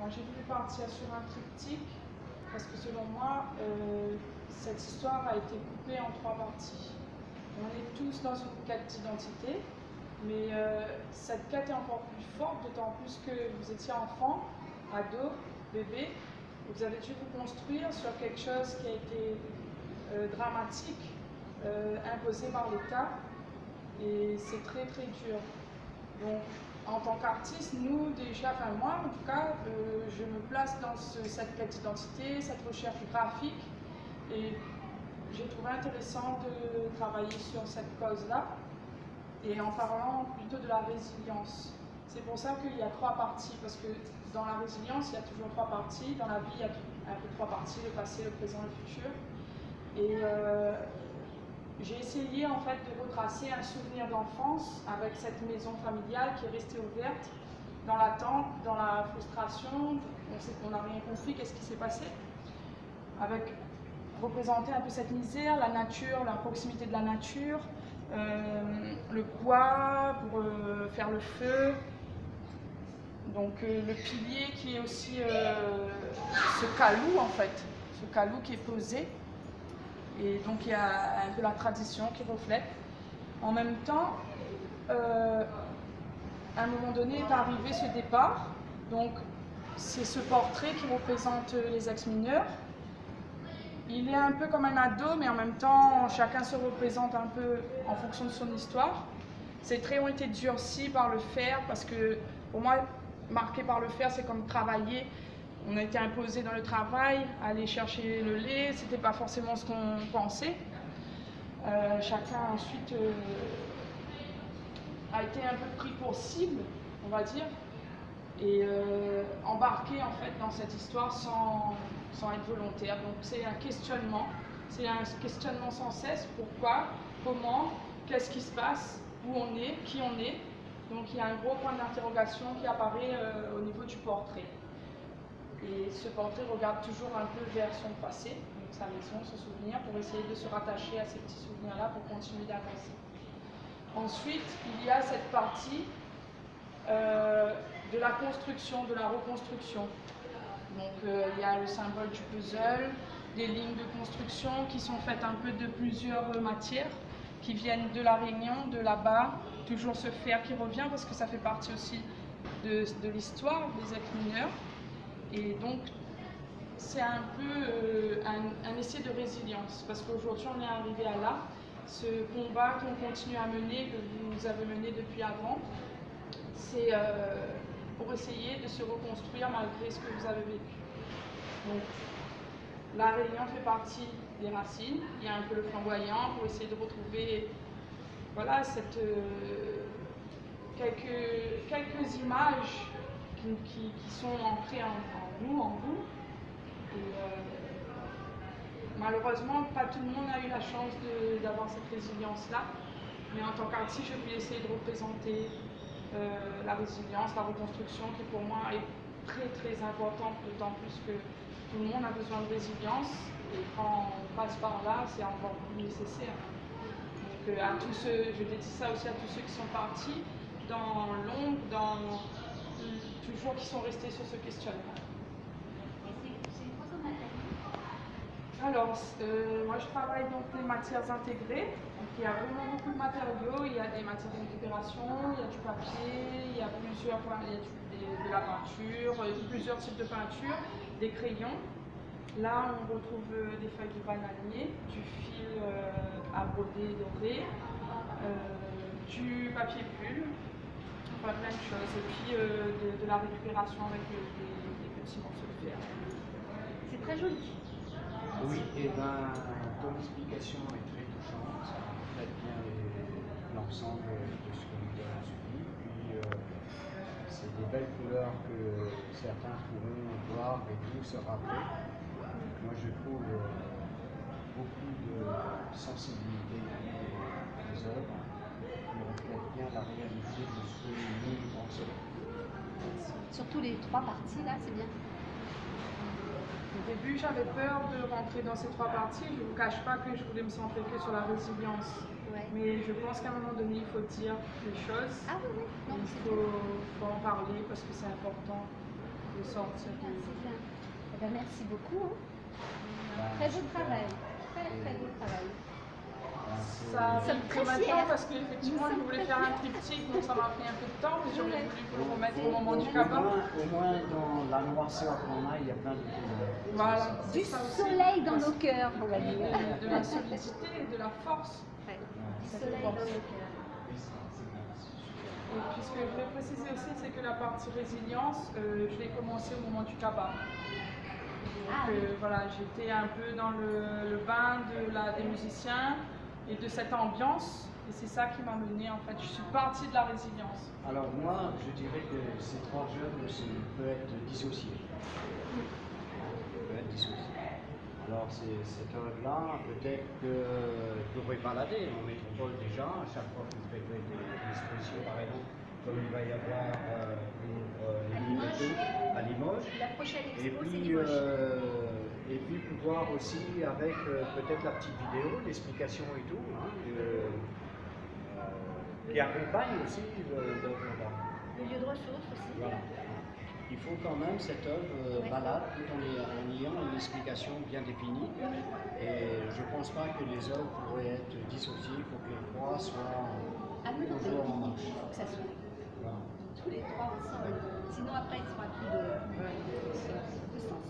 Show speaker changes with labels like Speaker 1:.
Speaker 1: moi j'ai voulu partir sur un triptyque parce que selon moi, cette histoire a été coupée en 3 parties. On est tous dans une quête d'identité, mais cette quête est encore plus forte, d'autant plus que vous étiez enfant, ado, bébé, et vous avez dû vous construire sur quelque chose qui a été dramatique, imposé par l'État, et c'est très très dur. Donc, en tant qu'artiste, nous déjà, enfin moi en tout cas, je me place dans cette quête d'identité, cette recherche graphique, et j'ai trouvé intéressant de travailler sur cette cause-là, et en parlant plutôt de la résilience. C'est pour ça qu'il y a 3 parties, parce que dans la résilience, il y a toujours 3 parties, dans la vie, il y a un peu 3 parties, le passé, le présent, le futur. Et j'ai essayé en fait de retracer un souvenir d'enfance avec cette maison familiale qui est restée ouverte, dans l'attente, dans la frustration, on sait qu'on n'a rien compris, qu'est-ce qui s'est passé, avec représenter un peu cette misère, la nature, la proximité de la nature, le bois pour faire le feu, donc le pilier qui est aussi ce calou en fait, ce calou qui est posé. Et donc il y a un peu la tradition qui reflète. En même temps, à un moment donné est arrivé ce départ. Donc c'est ce portrait qui représente les ex-mineurs. Il est un peu comme un ado, mais en même temps, chacun se représente un peu en fonction de son histoire. Ces traits ont été durcis par le fer, parce que pour moi, marqué par le fer, c'est comme travailler. On a été imposé dans le travail, aller chercher le lait, c'était pas forcément ce qu'on pensait. Chacun ensuite a été un peu pris pour cible, on va dire, et embarqué en fait dans cette histoire sans être volontaire. Donc c'est un questionnement sans cesse. Pourquoi, comment, qu'est-ce qui se passe, où on est, qui on est. Donc il y a un gros point d'interrogation qui apparaît au niveau du portrait. Et ce portrait regarde toujours un peu vers son passé, donc sa maison, son souvenir, pour essayer de se rattacher à ces petits souvenirs-là pour continuer d'avancer. Ensuite, il y a cette partie de la construction, de la reconstruction. Donc il y a le symbole du puzzle, des lignes de construction qui sont faites un peu de plusieurs matières, qui viennent de la Réunion, de là-bas, toujours ce fer qui revient parce que ça fait partie aussi de l'histoire des ex-mineurs. Et donc, c'est un peu un essai de résilience, parce qu'aujourd'hui, on est arrivé à là. Ce combat qu'on continue à mener, que vous avez mené depuis avant, c'est pour essayer de se reconstruire malgré ce que vous avez vécu. Donc, la Réunion fait partie des racines. Il y a un peu le flamboyant pour essayer de retrouver, voilà, quelques images qui sont ancrées en vous. Et malheureusement, pas tout le monde a eu la chance d'avoir cette résilience-là. Mais en tant qu'artiste, je vais essayer de représenter la résilience, la reconstruction, qui pour moi est très très importante, d'autant plus que tout le monde a besoin de résilience. Et quand on passe par là, c'est encore plus nécessaire. Donc à tous ceux, je dédie ça aussi à tous ceux qui sont partis dans l'ombre, toujours qui sont restés sur ce questionnement. Alors, moi je travaille donc les matières intégrées. Donc, il y a vraiment beaucoup de matériaux. Il y a des matières de récupération, il y a du papier, il y a de la peinture, plusieurs types de peinture, des crayons. Là, on retrouve des feuilles de bananier, du fil à broder doré, du papier bulle, enfin plein de choses. Et puis de la récupération avec des petits morceaux de fer.
Speaker 2: C'est très joli.
Speaker 3: Oui, et bien, ton explication est très touchante, ça reflète bien l'ensemble de ce que nous avons suivi. Puis, c'est des belles couleurs que certains pourront voir et nous se rappeler. Moi, je trouve beaucoup de sensibilité dans les œuvres qui reflètent bien la réalité de ce que nous pensons.
Speaker 2: Surtout les 3 parties, là, c'est bien.
Speaker 1: Au début, j'avais peur de rentrer dans ces 3 parties. Je ne vous cache pas que je voulais me centrer que sur la résilience.
Speaker 2: Ouais.
Speaker 1: Mais je pense qu'à un moment donné, il faut dire les choses.
Speaker 2: Ah oui, oui. Non,
Speaker 1: il faut en parler parce que c'est important. de sortir
Speaker 2: Ah,
Speaker 1: du...
Speaker 2: c'est bien. Eh ben, merci beaucoup.
Speaker 3: Ben,
Speaker 2: Très beau
Speaker 3: super.
Speaker 2: travail. Très beau travail.
Speaker 1: Ça a
Speaker 2: Nous sommes
Speaker 1: pris
Speaker 2: très
Speaker 1: maintenant
Speaker 2: fiers.
Speaker 1: parce qu'effectivement je voulais faire un triptyque, donc ça m'a pris un peu de temps, mais j'aurais voulu le remettre au moment du cabas.
Speaker 3: Au moins, dans la noirceur qu'on a, il y a plein de couleurs.
Speaker 1: Voilà,
Speaker 2: Du
Speaker 1: c'est ça aussi.
Speaker 2: soleil dans nos cœurs, on va dire.
Speaker 1: De la solidité et de la force.
Speaker 2: Ouais. Du
Speaker 1: Ça
Speaker 2: soleil
Speaker 1: fait
Speaker 2: dans
Speaker 1: penser.
Speaker 2: nos cœurs.
Speaker 1: Et puis ce que je voulais préciser aussi, c'est que la partie résilience, je l'ai commencé au moment du cabas.
Speaker 2: Ah,
Speaker 1: Donc voilà, j'étais un peu dans le bain des musiciens et de cette ambiance. Et c'est ça qui m'a mené en fait. Je suis partie de la résilience.
Speaker 3: Alors moi, je dirais que ces trois jeunes peuvent être dissociés. Alors cette œuvre-là, peut-être que vous pouvez balader en métropole déjà, à chaque fois que vous faites une exposition par exemple, comme il va y avoir pour les Libertés à Limoges.
Speaker 2: La prochaine
Speaker 3: Et
Speaker 2: expo, c'est
Speaker 3: puis,
Speaker 2: Limoges.
Speaker 3: et puis pouvoir aussi avec peut-être la petite vidéo, l'explication et tout, hein, qui accompagne aussi l'œuvre là.
Speaker 2: Le lieu de ressources aussi.
Speaker 3: Voilà. Il faut quand même cette œuvre balade tout en ayant une explication bien définie. Et je ne pense pas que les œuvres pourraient être dissociées. Il faut que les trois soient
Speaker 2: Ah non, non,
Speaker 3: toujours en
Speaker 2: il
Speaker 3: marche.
Speaker 2: faut que ça soit
Speaker 3: Voilà.
Speaker 2: tous les trois ensemble. Sinon après, il ne sera plus de sens.